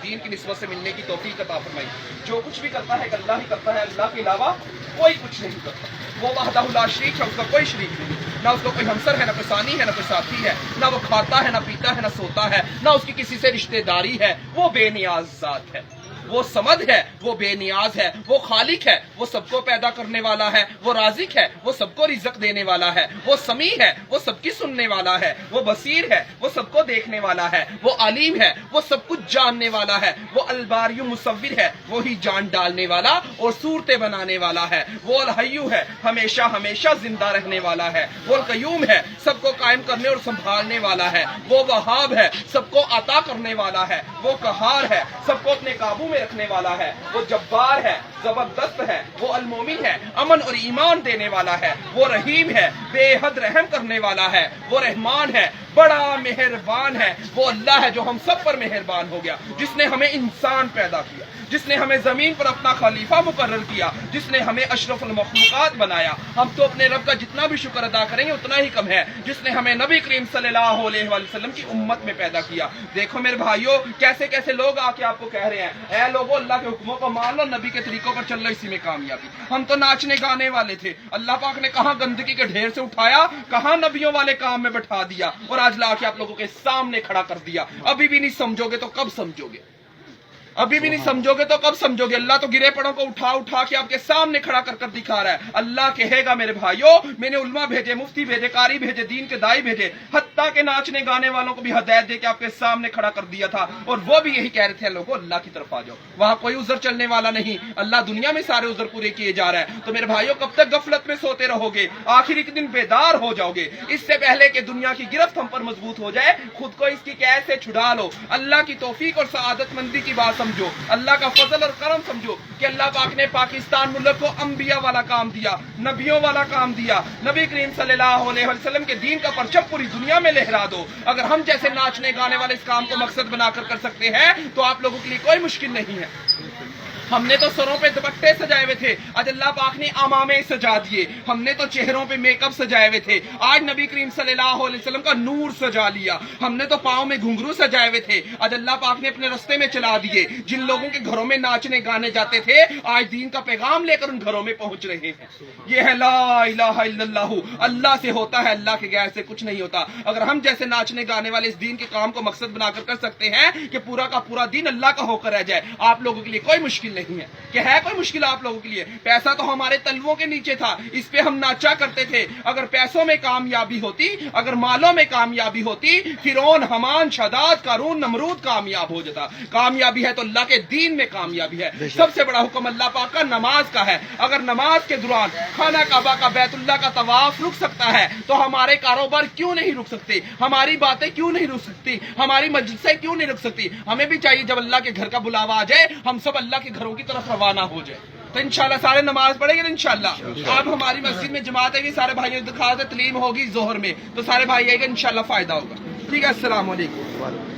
दीन की निस्बत से मिलने की तौफीक अता फरमाई। जो कुछ भी करता है अल्लाह ही करता है, अल्लाह के अलावा कोई कुछ नहीं करता। वो वहदहु ला शरीक है, उसका कोई शरीक नहीं, ना उसका कोई हमसर है, ना कोई सानी है, ना कोई साथी है, ना वो खाता है, ना पीता है, ना सोता है, ना उसकी किसी से रिश्तेदारी है। वो बेनियाज ज़ात है, वो समद है, वो बेनियाज है, वो खालिक है, वो सबको पैदा करने वाला है, वो राज़िक है, वो सबको रिज़्क़ देने वाला है, वो समी है, वो सबकी सुनने वाला है, वो बसीर है, वो सबको देखने वाला है, वो अलीम है, वो सब कुछ जानने वाला है, वो अलबारियु मुसव्विर है, वो ही जान डालने वाला और सूरतें बनाने वाला है, वो अल हय्यु है, हमेशा हमेशा जिंदा रहने वाला है, वो अल कय्यूम है, सबको कायम करने और संभालने वाला है, वो वहाब है, सबको अता करने वाला है, वो कहार है, सबको अपने काबू में रखने वाला है, वो जब्बार है, जबरदस्त है, वो अलमोमिन है, अमन और ईमान देने वाला है, वो रहीम है, बेहद रहम करने वाला है, वो रहमान है, बड़ा मेहरबान है, वो अल्लाह है जो हम सब पर मेहरबान हो गया, जिसने हमें इंसान पैदा किया, जिसने हमें जमीन पर अपना खलीफा मुकर्रर किया, जिसने हमें अशरफुल मखलूकात बनाया। हम तो अपने रब का जितना भी शुक्र अदा करेंगे उतना ही कम है, जिसने हमें नबी करीम सल्लल्लाहु अलैहि वसल्लम की उम्मत में पैदा किया। देखो मेरे भाइयों, कैसे कैसे लोग आके आपको कह रहे हैं, ऐ लोगों अल्लाह के हुक्मों को मान लो, नबी के तरीकों पर चल लो, इसी में कामयाबी। हम तो नाचने गाने वाले थे, अल्लाह पाक ने कहाँ गंदगी के ढेर से उठाया, कहाँ नबियों वाले काम में बैठा दिया, और आज ला के आप लोगों के सामने खड़ा कर दिया। अभी भी नहीं समझोगे तो कब समझोगे? अभी भी नहीं समझोगे तो कब समझोगे? अल्लाह तो गिरे पड़ों को उठा उठा के आपके सामने खड़ा कर कर दिखा रहा है। अल्लाह कहेगा मेरे भाइयों, मैंने उल्मा भेजे, मुफ्ती भेजे, कारी भेजे, दीन के दाई भेजे, हत्ता के नाचने गाने वालों को भी हदायत दे के आपके सामने खड़ा कर दिया था, और वो भी यही कह रहे थे लोगों अल्लाह की तरफ आ जाओ, वहां कोई उज़र चलने वाला नहीं, अल्लाह दुनिया में सारे उज़र पूरे किए जा रहा है। तो मेरे भाइयों, कब तक गफलत में सोते रहोगे? आखिर एक दिन बेदार हो जाओगे। इससे पहले कि दुनिया की गिरफ्त हम पर मजबूत हो जाए, खुद को इसकी कैद से छुड़ा लो। अल्लाह की तौफीक और सआदतमंदी की बात समझो, अल्लाह का फजल और करम समझो कि अल्लाह पाक ने पाकिस्तान मुल्क को अंबिया वाला काम दिया, नबियों वाला काम दिया। नबी करीम सल्लल्लाहु अलैहि वसल्लम के दीन का परचम पूरी दुनिया में लहरा दो। अगर हम जैसे नाचने गाने वाले इस काम को मकसद बनाकर कर सकते हैं तो आप लोगों के लिए कोई मुश्किल नहीं है। हमने तो सरों पे दुपट्टे सजाए हुए थे, आज अल्लाह पाक ने अमामे सजा दिए। हमने तो चेहरों पे मेकअप सजाए हुए थे, आज नबी करीम सल्लल्लाहु अलैहि वसल्लम का नूर सजा लिया। हमने तो पाँव में घुंघरू सजाए हुए थे, आज अल्लाह पाक ने अपने रास्ते में चला दिए। जिन लोगों के घरों में नाचने गाने जाते थे, आज दीन का पैगाम लेकर उन घरों में पहुंच रहे हैं। ये है ला इलाहा इल्लल्लाहु, अल्लाह से होता है, अल्लाह के गैर से कुछ नहीं होता। अगर हम जैसे नाचने गाने वाले इस दीन के काम को मकसद बनाकर कर सकते हैं कि पूरा का पूरा दीन अल्लाह का होकर रह जाए, आप लोगों के लिए कोई मुश्किल नहीं है। कि है कोई मुश्किल आप लोगों के लिए? पैसा तो हमारे तलवों के नीचे था, इस पे हम नाचा करते थे। अगर पैसों में कामयाबी होती, अगर मालों में कामयाबी होती, फिरौन, हमान, शदाद, कारून, नमरूद कामयाब हो जाता। कामयाबी है तो अल्लाह के दीन में कामयाबी है। सबसे बड़ा हुक्म अल्लाह पाक का नमाज का है। अगर नमाज के दौरान खाना काबा का, बैतुल्लाह का तवाफ रुक सकता है तो हमारे कारोबार क्यों नहीं रुक सकते? हमारी बातें क्यों नहीं रुक सकती? हमारी मजलिसें क्यों नहीं रुक सकती? हमें भी चाहिए जब अल्लाह के घर का बुलावा आ जाए, हम सब अल्लाह के घरों की तरफ रवाना हो जाए। तो इंशाल्लाह सारे नमाज पढ़ेंगे ना इंशाल्लाह। अब हमारी मस्जिद में जमात है, सारे भाइयों दिखा दे, तलीम होगी जोहर में, तो सारे भाई आएंगे इंशाल्लाह, फायदा होगा। ठीक है, अस्सलाम वालेकुम।